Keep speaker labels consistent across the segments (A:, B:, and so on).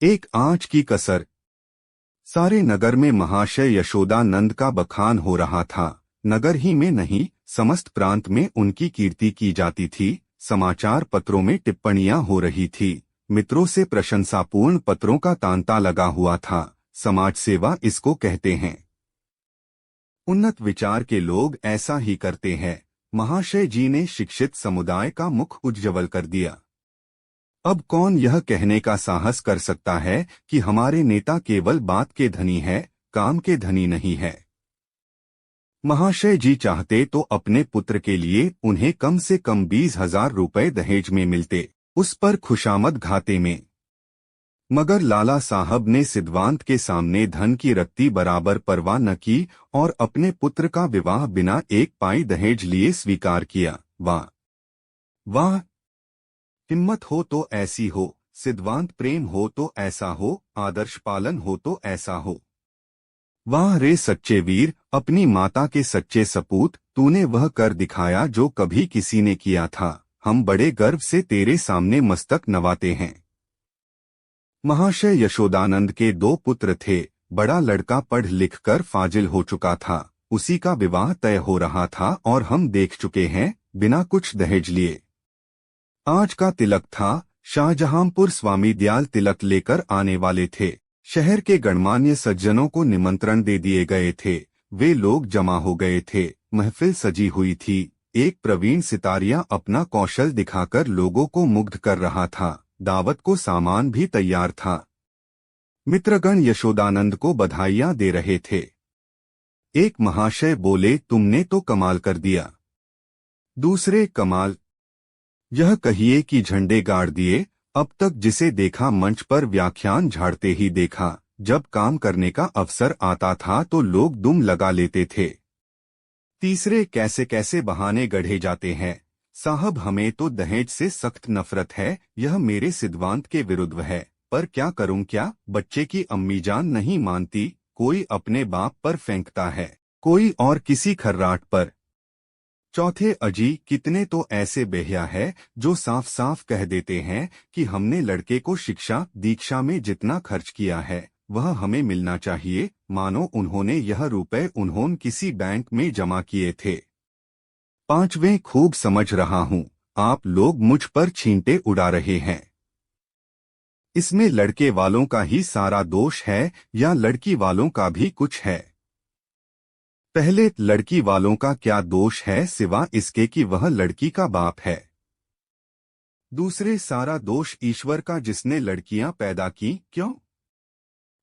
A: एक आँच की कसर। सारे नगर में महाशय यशोदानंद का बखान हो रहा था। नगर ही में नहीं, समस्त प्रांत में उनकी कीर्ति की जाती थी। समाचार पत्रों में टिप्पणियां हो रही थी। मित्रों से प्रशंसापूर्ण पत्रों का तांता लगा हुआ था। समाज सेवा इसको कहते हैं। उन्नत विचार के लोग ऐसा ही करते हैं। महाशय जी ने शिक्षित समुदाय का मुख उज्ज्वल कर दिया। अब कौन यह कहने का साहस कर सकता है कि हमारे नेता केवल बात के धनी है, काम के धनी नहीं है। महाशय जी चाहते तो अपने पुत्र के लिए उन्हें कम से कम 20,000 रुपए दहेज में मिलते, उस पर खुशामद घाते में। मगर लाला साहब ने सिद्धांत के सामने धन की रत्ती बराबर परवाह न की और अपने पुत्र का विवाह बिना एक पाई दहेज लिए स्वीकार किया। वाह वाह! हिम्मत हो तो ऐसी हो, सिद्धांत प्रेम हो तो ऐसा हो, आदर्श पालन हो तो ऐसा हो। वाह रे सच्चे वीर, अपनी माता के सच्चे सपूत, तूने वह कर दिखाया जो कभी किसी ने किया था। हम बड़े गर्व से तेरे सामने मस्तक नवाते हैं। महाशय यशोदानंद के 2 पुत्र थे। बड़ा लड़का पढ़ लिख कर फाजिल हो चुका था, उसी का विवाह तय हो रहा था और हम देख चुके हैं, बिना कुछ दहेज लिए। आज का तिलक था। शाहजहांपुर स्वामी दयाल तिलक लेकर आने वाले थे। शहर के गणमान्य सज्जनों को निमंत्रण दे दिए गए थे। वे लोग जमा हो गए थे। महफिल सजी हुई थी। एक प्रवीण सितारिया अपना कौशल दिखाकर लोगों को मुग्ध कर रहा था। दावत को सामान भी तैयार था। मित्रगण यशोदानंद को बधाइयां दे रहे थे। एक महाशय बोले, तुमने तो कमाल कर दिया। दूसरे, कमाल यह कहिए कि झंडे गाड़ दिए। अब तक जिसे देखा मंच पर व्याख्यान झाड़ते ही देखा। जब काम करने का अवसर आता था तो लोग दुम लगा लेते थे। तीसरे, कैसे कैसे बहाने गढ़े जाते हैं। साहब, हमें तो दहेज से सख्त नफरत है। यह मेरे सिद्धांत के विरुद्ध है, पर क्या करूं क्या। बच्चे की अम्मीजान नहीं मानती। कोई अपने बाप पर फेंकता है, कोई और किसी खर्राट पर। चौथे, अजी कितने तो ऐसे बेहया है जो साफ साफ कह देते हैं कि हमने लड़के को शिक्षा दीक्षा में जितना खर्च किया है वह हमें मिलना चाहिए, मानो उन्होंने यह रुपए उन्होंने किसी बैंक में जमा किए थे। पांचवें, खूब समझ रहा हूं, आप लोग मुझ पर छींटे उड़ा रहे हैं। इसमें लड़के वालों का ही सारा दोष है या लड़की वालों का भी कुछ है। पहले, लड़की वालों का क्या दोष है सिवा इसके कि वह लड़की का बाप है। दूसरे, सारा दोष ईश्वर का जिसने लड़कियां पैदा की, क्यों।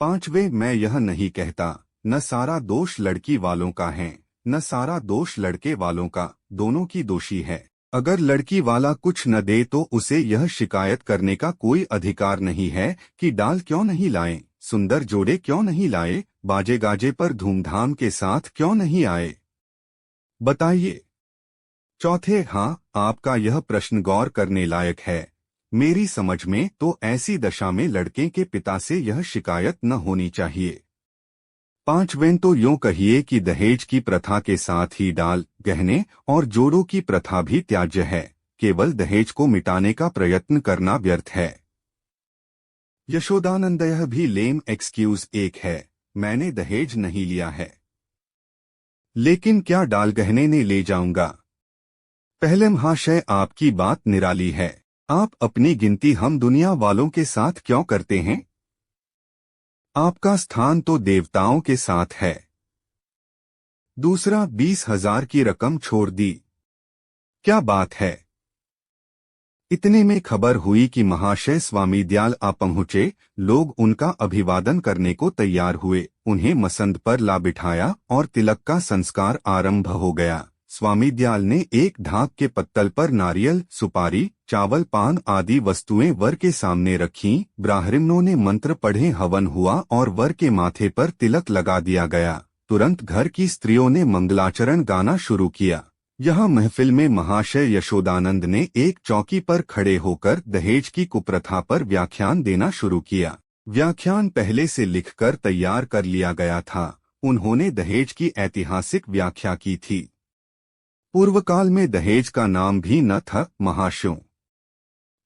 A: पांचवें, मैं यह नहीं कहता, न सारा दोष लड़की वालों का है न सारा दोष लड़के वालों का, दोनों की दोषी है। अगर लड़की वाला कुछ न दे तो उसे यह शिकायत करने का कोई अधिकार नहीं है कि डाल क्यों नहीं लाए, सुंदर जोड़े क्यों नहीं लाए, बाजे गाजे पर धूमधाम के साथ क्यों नहीं आए। बताइए। चौथे, हाँ, आपका यह प्रश्न गौर करने लायक है। मेरी समझ में तो ऐसी दशा में लड़के के पिता से यह शिकायत न होनी चाहिए। पांचवें, तो यूं कहिए कि दहेज की प्रथा के साथ ही डाल, गहने और जोड़ों की प्रथा भी त्याज्य है। केवल दहेज को मिटाने का प्रयत्न करना व्यर्थ है। यशोदानंद, यह भी लेम एक्सक्यूज एक है। मैंने दहेज नहीं लिया है, लेकिन क्या डाल गहने ने ले जाऊंगा। पहले महाशय, आपकी बात निराली है। आप अपनी गिनती हम दुनिया वालों के साथ क्यों करते हैं। आपका स्थान तो देवताओं के साथ है। दूसरा, 20,000 की रकम छोड़ दी, क्या बात है। इतने में खबर हुई कि महाशय स्वामी दयाल आ पहुंचे। लोग उनका अभिवादन करने को तैयार हुए। उन्हें मसंद पर ला बिठाया और तिलक का संस्कार आरंभ हो गया। स्वामी दयाल ने एक ढाक के पत्तल पर नारियल, सुपारी, चावल, पान आदि वस्तुएं वर के सामने रखीं। ब्राह्मणों ने मंत्र पढ़े, हवन हुआ और वर के माथे पर तिलक लगा दिया गया। तुरंत घर की स्त्रियों ने मंगलाचरण गाना शुरू किया। यह महफिल में महाशय यशोदानंद ने एक चौकी पर खड़े होकर दहेज की कुप्रथा पर व्याख्यान देना शुरू किया। व्याख्यान पहले से लिखकर तैयार कर लिया गया था। उन्होंने दहेज की ऐतिहासिक व्याख्या की थी। पूर्व काल में दहेज का नाम भी न था महाशयों।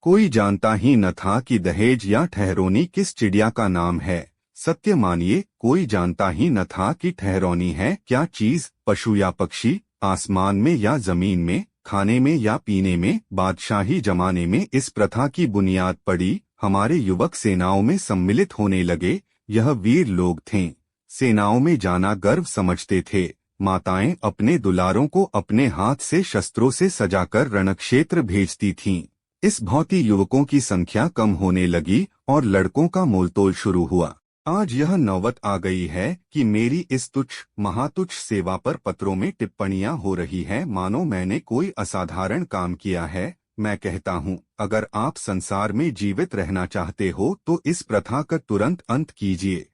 A: कोई जानता ही न था कि दहेज या ठहरोनी किस चिड़िया का नाम है। सत्य मानिए, कोई जानता ही न था कि ठहरोनी है क्या चीज, पशु या पक्षी, आसमान में या जमीन में, खाने में या पीने में। बादशाही जमाने में इस प्रथा की बुनियाद पड़ी। हमारे युवक सेनाओं में सम्मिलित होने लगे। यह वीर लोग थे। सेनाओं में जाना गर्व समझते थे। माताएं अपने दुलारों को अपने हाथ से शस्त्रों से सजाकर रणक्षेत्र भेजती थीं। इस भांति युवकों की संख्या कम होने लगी और लड़कों का मोलतोल शुरू हुआ। आज यह नौबत आ गई है कि मेरी इस तुच्छ महातुच्छ सेवा पर पत्रों में टिप्पणियां हो रही हैं मानो मैंने कोई असाधारण काम किया है। मैं कहता हूँ, अगर आप संसार में जीवित रहना चाहते हो तो इस प्रथा का तुरंत अंत कीजिए।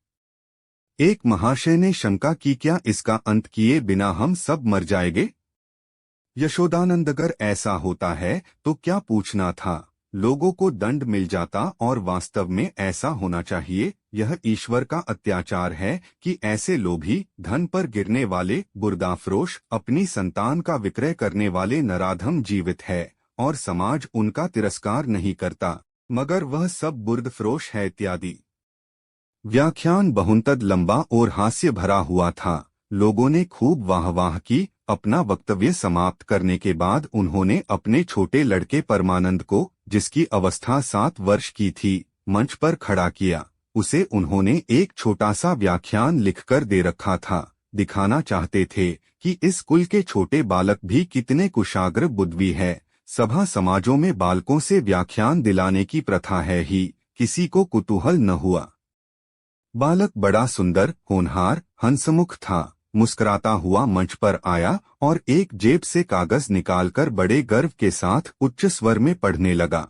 A: एक महाशय ने शंका की, क्या इसका अंत किए बिना हम सब मर जाएंगे? यशोदानंद, अगर ऐसा होता है तो क्या पूछना था, लोगों को दंड मिल जाता और वास्तव में ऐसा होना चाहिए। यह ईश्वर का अत्याचार है कि ऐसे लोभी, धन पर गिरने वाले, बुर्दाफरोश, अपनी संतान का विक्रय करने वाले नराधम जीवित है और समाज उनका तिरस्कार नहीं करता, मगर वह सब बुर्दफरोश है इत्यादि। व्याख्यान बहुंतद लंबा और हास्य भरा हुआ था। लोगों ने खूब वाहवाह की। अपना वक्तव्य समाप्त करने के बाद उन्होंने अपने छोटे लड़के परमानंद को, जिसकी अवस्था 7 वर्ष की थी, मंच पर खड़ा किया। उसे उन्होंने एक छोटा सा व्याख्यान लिखकर दे रखा था। दिखाना चाहते थे कि इस कुल के छोटे बालक भी कितने कुशाग्र बुद्धि है। सभा समाजों में बालकों से व्याख्यान दिलाने की प्रथा है ही, किसी को कुतूहल न हुआ। बालक बड़ा सुंदर, होनहार, हंसमुख था। मुस्कुराता हुआ मंच पर आया और एक जेब से कागज निकालकर बड़े गर्व के साथ उच्च स्वर में पढ़ने लगा।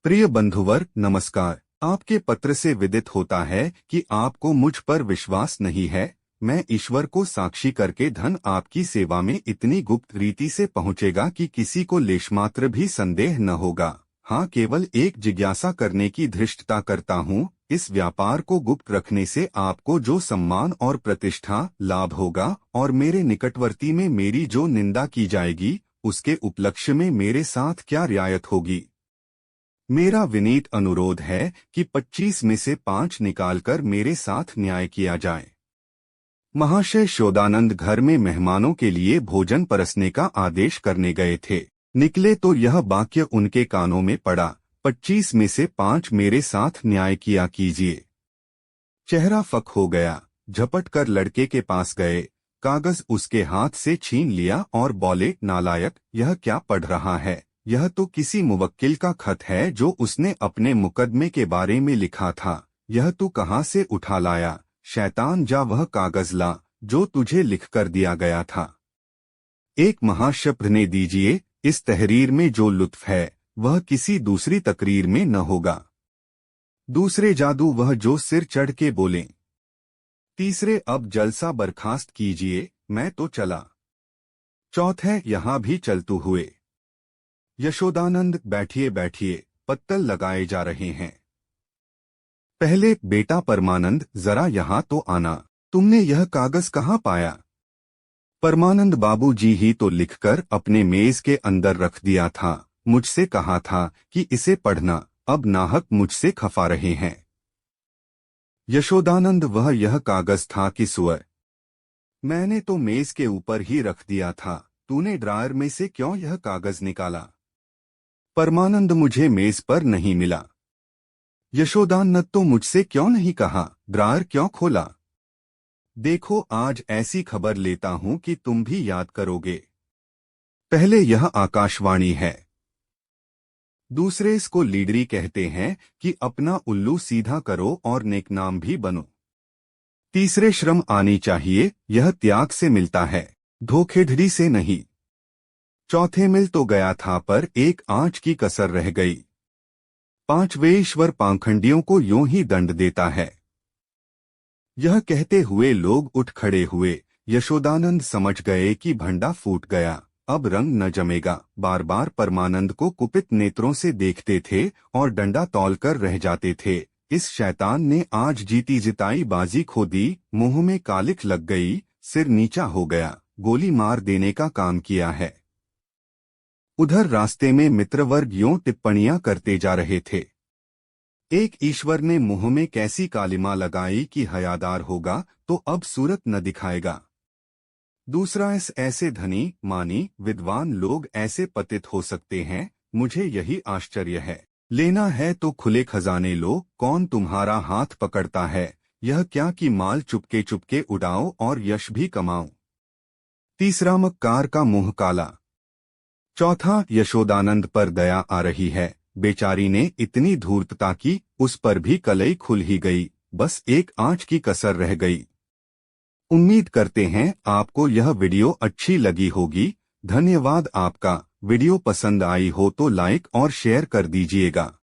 A: प्रिय बंधुवर, नमस्कार। आपके पत्र से विदित होता है कि आपको मुझ पर विश्वास नहीं है। मैं ईश्वर को साक्षी करके धन आपकी सेवा में इतनी गुप्त रीति से पहुंचेगा कि किसी को लेशमात्र भी संदेह न होगा। हाँ, केवल एक जिज्ञासा करने की धृष्टता करता हूँ। इस व्यापार को गुप्त रखने से आपको जो सम्मान और प्रतिष्ठा लाभ होगा और मेरे निकटवर्ती में मेरी जो निंदा की जाएगी, उसके उपलक्ष्य में मेरे साथ क्या रियायत होगी। मेरा विनीत अनुरोध है कि 25 में से 5 निकालकर मेरे साथ न्याय किया जाए। महाशय शोदानंद घर में मेहमानों के लिए भोजन परसने का आदेश करने गए थे। निकले तो यह वाक्य उनके कानों में पड़ा, 25 में से 5 मेरे साथ न्याय किया कीजिए। चेहरा फक हो गया। झपट कर लड़के के पास गए, कागज उसके हाथ से छीन लिया और बोले, नालायक, यह क्या पढ़ रहा है? यह तो किसी मुवक्किल का खत है जो उसने अपने मुकदमे के बारे में लिखा था। यह तू कहाँ से उठा लाया? शैतान, जा वह कागज ला जो तुझे लिख कर दिया गया था। एक महाशब्द ने दीजिए, इस तहरीर में जो लुत्फ है वह किसी दूसरी तकरीर में न होगा। दूसरे, जादू वह जो सिर चढ़ के बोले। तीसरे, अब जलसा बर्खास्त कीजिए, मैं तो चला। चौथे, यहाँ भी चलतू हुए। यशोदानंद, बैठिए बैठिए, पत्तल लगाए जा रहे हैं। पहले, बेटा परमानंद, जरा यहाँ तो आना। तुमने यह कागज कहाँ पाया? परमानंद, बाबूजी ही तो लिखकर अपने मेज के अंदर रख दिया था। मुझसे कहा था कि इसे पढ़ना। अब नाहक मुझसे खफा रहे हैं। यशोदानंद, वह यह कागज था कि सुअर? मैंने तो मेज के ऊपर ही रख दिया था। तूने ड्रायर में से क्यों यह कागज निकाला? परमानंद, मुझे मेज पर नहीं मिला। यशोदानंद, तो मुझसे क्यों नहीं कहा? ड्रायर क्यों खोला? देखो, आज ऐसी खबर लेता हूं कि तुम भी याद करोगे। पहले, यह आकाशवाणी है। दूसरे, इसको लीडरी कहते हैं कि अपना उल्लू सीधा करो और नेकनाम भी बनो। तीसरे, श्रम आनी चाहिए, यह त्याग से मिलता है, धोखेधड़ी से नहीं। चौथे, मिल तो गया था पर एक आंच की कसर रह गई। पांचवें, ईश्वर पाखंडियों को यूं ही दंड देता है। यह कहते हुए लोग उठ खड़े हुए। यशोदानंद समझ गए कि भंडा फूट गया, अब रंग न जमेगा। बार बार परमानंद को कुपित नेत्रों से देखते थे और डंडा तौलकर रह जाते थे। इस शैतान ने आज जीती जिताई बाजी खो दी। मुंह में कालिख लग गई, सिर नीचा हो गया, गोली मार देने का काम किया है। उधर रास्ते में मित्रवर्ग यूं टिप्पणियां करते जा रहे थे। एक ईश्वर ने मुंह में कैसी कालिमा लगाई कि हयादार होगा तो अब सूरत न दिखाएगा। दूसरा, ऐसे धनी मानी विद्वान लोग ऐसे पतित हो सकते हैं, मुझे यही आश्चर्य है। लेना है तो खुले खजाने लो, कौन तुम्हारा हाथ पकड़ता है। यह क्या कि माल चुपके चुपके उड़ाओ और यश भी कमाओ। तीसरा, मक्कार का मुंह काला। चौथा, यशोदानंद पर दया आ रही है, बेचारी ने इतनी धूर्तता की उस पर भी कलई खुल ही गई, बस एक आंच की कसर रह गई। उम्मीद करते हैं आपको यह वीडियो अच्छी लगी होगी। धन्यवाद आपका। वीडियो पसंद आई हो तो लाइक और शेयर कर दीजिएगा।